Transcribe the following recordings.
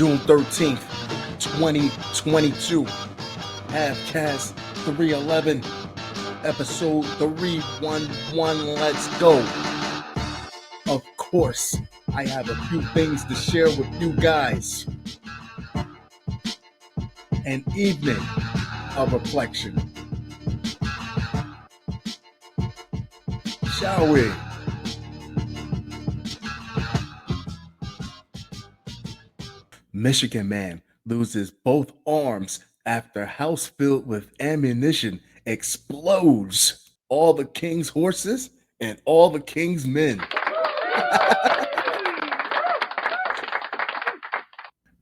June 13th, 2022. Halfcast 311, episode 311. Let's go. Of course, I have a few things to share with you guys. An evening of reflection. Shall we? Michigan man loses both arms after house filled with ammunition explodes. All the king's horses and all the king's men.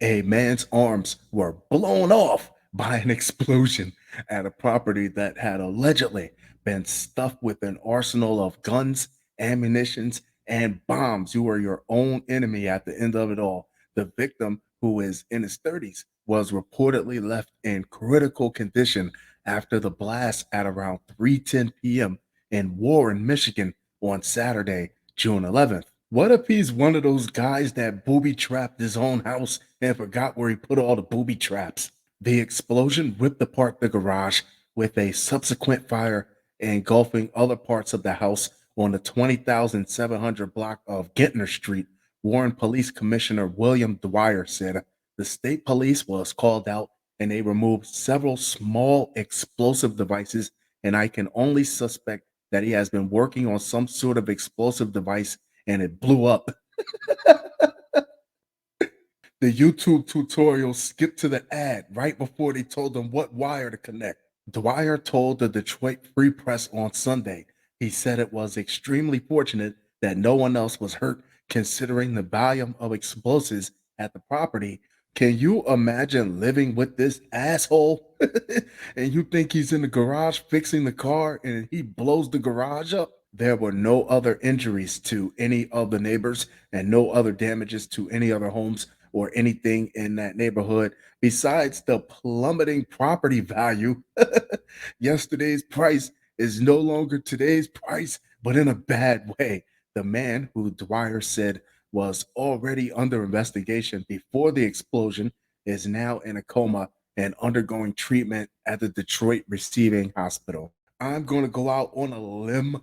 A man's arms were blown off by an explosion at a property that had allegedly been stuffed with an arsenal of guns, ammunitions, and bombs. You are your own enemy at the end of it all. The victim, who is in his 30s, was reportedly left in critical condition after the blast at around 3:10 p.m. in Warren, Michigan on Saturday, June 11th. What if he's one of those guys that booby trapped his own house and forgot where he put all the booby traps? The explosion ripped apart the garage with a subsequent fire engulfing other parts of the house on the 20,700 block of Gentner Street. Warren Police Commissioner William Dwyer said the state police was called out and they removed several small explosive devices, and I can only suspect that he has been working on some sort of explosive device and it blew up. The YouTube tutorial skipped to the ad right before they told them what wire to connect. Dwyer told the Detroit Free Press on Sunday he said it was extremely fortunate that no one else was hurt considering the volume of explosives at the property. Can you imagine living with this asshole? And you think he's in the garage fixing the car and he blows the garage up? There were no other injuries to any of the neighbors and no other damages to any other homes or anything in that neighborhood besides the plummeting property value. Yesterday's price is no longer today's price, but in a bad way. The man, who Dwyer said was already under investigation before the explosion, is now in a coma and undergoing treatment at the Detroit Receiving Hospital. I'm going to go out on a limb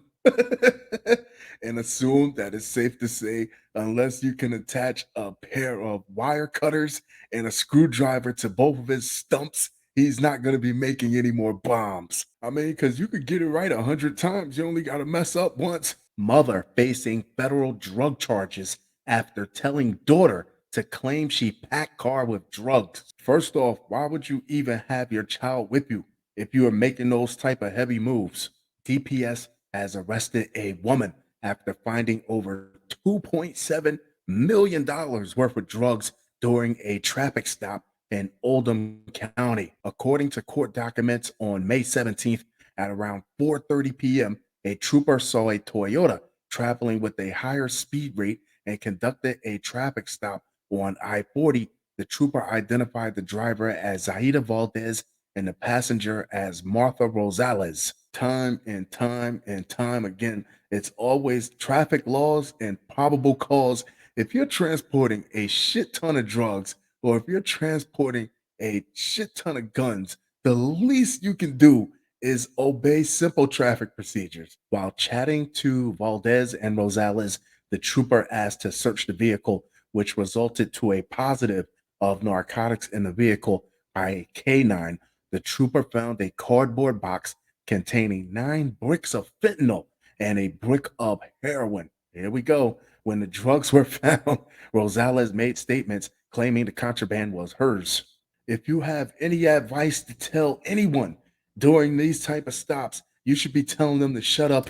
and assume that it's safe to say, unless you can attach a pair of wire cutters and a screwdriver to both of his stumps, he's not going to be making any more bombs. I mean, because you could get it right 100 times. You only got to mess up once. Mother facing federal drug charges after telling daughter to claim she packed car with drugs. First off, why would you even have your child with you if you are making those type of heavy moves? DPS has arrested a woman after finding over $2.7 million worth of drugs during a traffic stop in Oldham County. According to court documents, on May 17th at around 4:30 p.m., a trooper saw a Toyota traveling with a higher speed rate and conducted a traffic stop on I-40. The trooper identified the driver as Zaida Valdez and the passenger as Martha Rosales. Time and time and time again, it's always traffic laws and probable cause. If you're transporting a shit ton of drugs or if you're transporting a shit ton of guns, the least you can do is obey simple traffic procedures. While chatting to Valdez and Rosales, the trooper asked to search the vehicle, which resulted to a positive of narcotics in the vehicle by a canine. The trooper found a cardboard box containing 9 bricks of fentanyl and a brick of heroin. Here we go. When the drugs were found, Rosales made statements claiming the contraband was hers. If you have any advice to tell anyone during these type of stops, you should be telling them to shut up.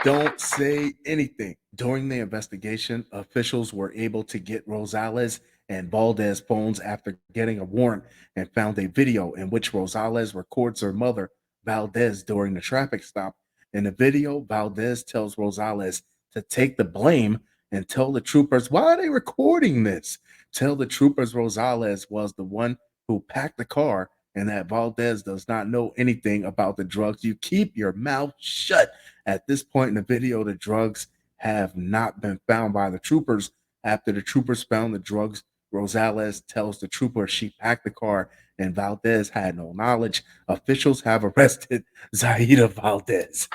Don't say anything. During the investigation, officials were able to get Rosales and Valdez phones after getting a warrant and found a video in which Rosales records her mother, Valdez, during the traffic stop. In the video, Valdez tells Rosales to take the blame and tell the troopers, why are they recording this? Tell the troopers Rosales was the one who packed the car and that Valdez does not know anything about the drugs. You keep your mouth shut. At this point in the video, the drugs have not been found by the troopers. After the troopers found the drugs, Rosales tells the trooper she packed the car and Valdez had no knowledge. Officials have arrested Zaida Valdez.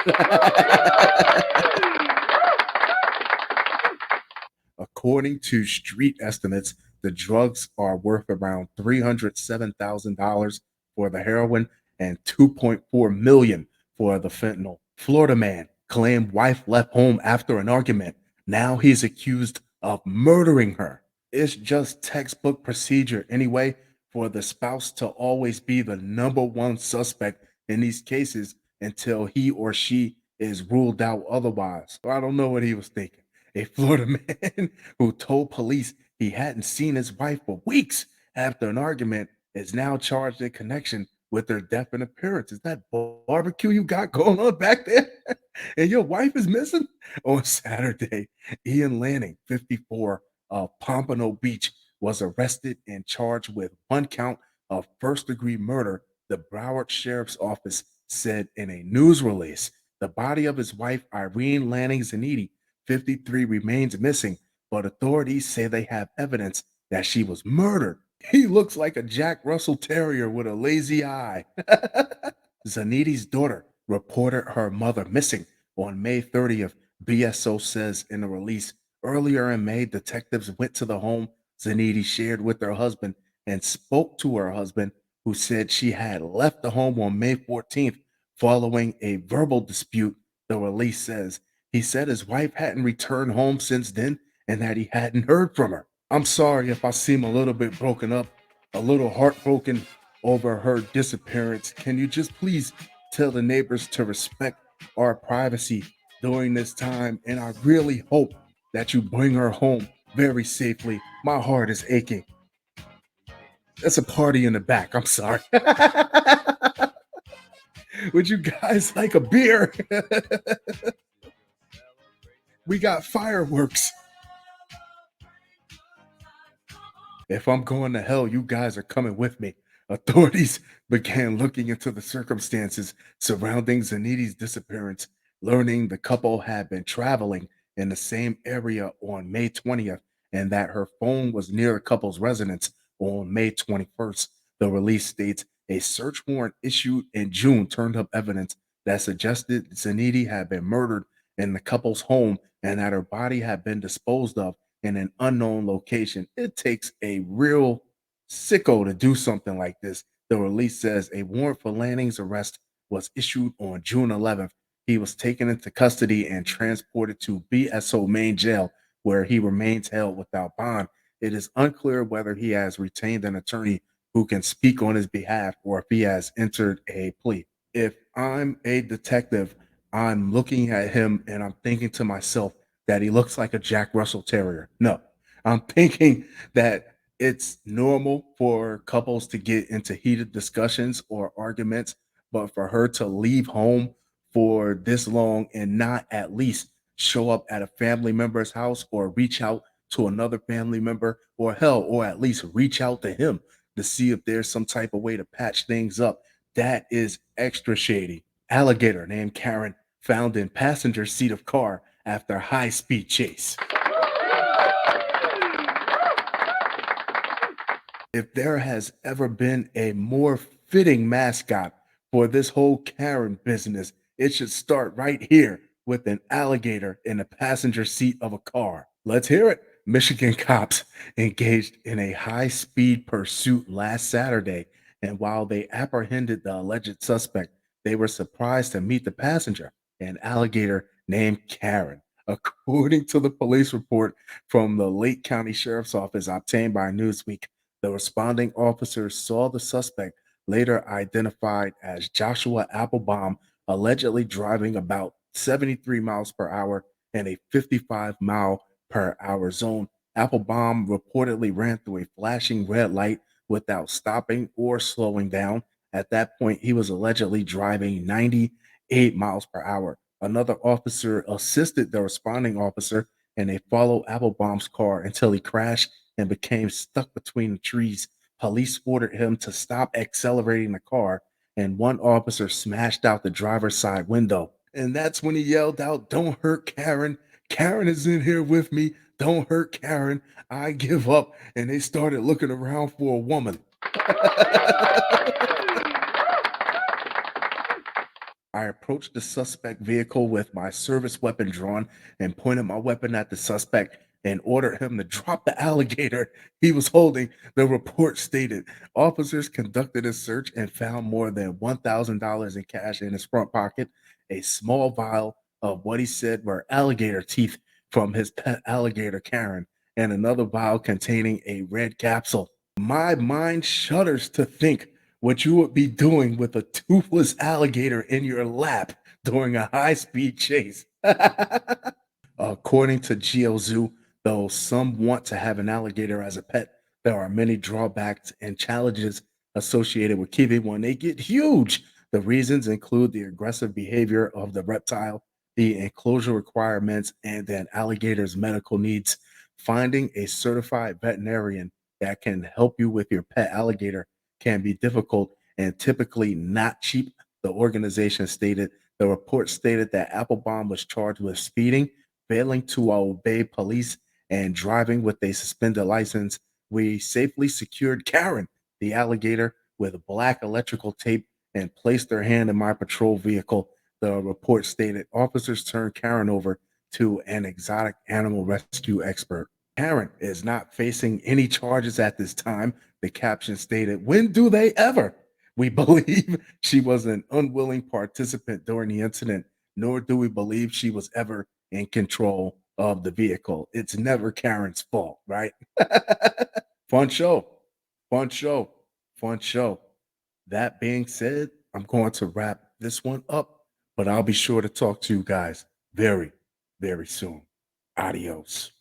According to street estimates, the drugs are worth around $307,000 for the heroin and 2.4 million for the fentanyl. Florida man claimed wife left home after an argument. Now he's accused of murdering her. It's just textbook procedure anyway for the spouse to always be the number one suspect in these cases until he or she is ruled out otherwise. So I don't know what he was thinking. A Florida man who told police he hadn't seen his wife for weeks after an argument is now charged in connection with her death and appearance. Is that barbecue you got going on back there? And your wife is missing? On Saturday, Ian Lanning, 54, of Pompano Beach, was arrested and charged with one count of first degree murder, the Broward Sheriff's Office said in a news release. The body of his wife, Irene Lanning Zanetti, 53, remains missing, but authorities say they have evidence that she was murdered. He looks like a Jack Russell Terrier with a lazy eye. Zanetti's daughter reported her mother missing on May 30th. BSO says in a release. Earlier in May, detectives went to the home Zanetti shared with her husband and spoke to her husband, who said she had left the home on May 14th following a verbal dispute. The release says he said his wife hadn't returned home since then and that he hadn't heard from her. I'm sorry if I seem a little bit broken up, a little heartbroken over her disappearance. Can you just please tell the neighbors to respect our privacy during this time? And I really hope that you bring her home very safely. My heart is aching. That's a party in the back. I'm sorry. Would you guys like a beer? We got fireworks. If I'm going to hell, you guys are coming with me. Authorities began looking into the circumstances surrounding Zanetti's disappearance, learning the couple had been traveling in the same area on May 20th and that her phone was near the couple's residence on May 21st. The release states a search warrant issued in June turned up evidence that suggested Zanetti had been murdered in the couple's home and that her body had been disposed of in an unknown location. It takes a real sicko to do something like this. The release says a warrant for Lanning's arrest was issued on June 11th. He was taken into custody and transported to BSO main jail, where he remains held without bond. It is unclear whether he has retained an attorney who can speak on his behalf or if he has entered a plea. If I'm a detective, I'm looking at him and I'm thinking to myself that he looks like a Jack Russell Terrier. No, I'm thinking that it's normal for couples to get into heated discussions or arguments, but for her to leave home for this long and not at least show up at a family member's house or reach out to another family member or hell, or at least reach out to him to see if there's some type of way to patch things up. That is extra shady. Alligator named Karen found in passenger seat of car after high speed chase. If there has ever been a more fitting mascot for this whole Karen business, it should start right here with an alligator in the passenger seat of a car. Let's hear it. Michigan cops engaged in a high speed pursuit last Saturday, and while they apprehended the alleged suspect, they were surprised to meet the passenger, an alligator named Karen. According to the police report from the Lake County Sheriff's Office obtained by Newsweek, the responding officers saw the suspect, later identified as Joshua Applebaum, allegedly driving about 73 miles per hour in a 55-mile per hour zone. Applebaum reportedly ran through a flashing red light without stopping or slowing down. At that point, he was allegedly driving 98 miles per hour. Another officer assisted the responding officer and they followed Applebaum's car until he crashed and became stuck between the trees. Police ordered him to stop accelerating the car, and one officer smashed out the driver's side window. And that's when he yelled out, "Don't hurt Karen. Karen is in here with me. Don't hurt Karen. I give up. And they started looking around for a woman. I approached the suspect vehicle with my service weapon drawn and pointed my weapon at the suspect and ordered him to drop the alligator he was holding. The report stated officers conducted a search and found more than $1,000 in cash in his front pocket, a small vial of what he said were alligator teeth from his pet alligator Karen, and another vial containing a red capsule. My mind shudders to think what you would be doing with a toothless alligator in your lap during a high speed chase. According to GeoZoo, though some want to have an alligator as a pet, there are many drawbacks and challenges associated with keeping one. They get huge. The reasons include the aggressive behavior of the reptile, the enclosure requirements, and an alligator's medical needs. Finding a certified veterinarian that can help you with your pet alligator can be difficult and typically not cheap. The organization stated the report stated that Applebaum was charged with speeding, failing to obey police, and driving with a suspended license. We safely secured Karen, the alligator, with black electrical tape and placed her hand in my patrol vehicle. The report stated officers turned Karen over to an exotic animal rescue expert. Karen is not facing any charges at this time. The caption stated, when do they ever? We believe she was an unwilling participant during the incident, nor do we believe she was ever in control of the vehicle. It's never Karen's fault, right? Fun show. Fun show. Fun show. That being said, I'm going to wrap this one up, but I'll be sure to talk to you guys very, very soon. Adios.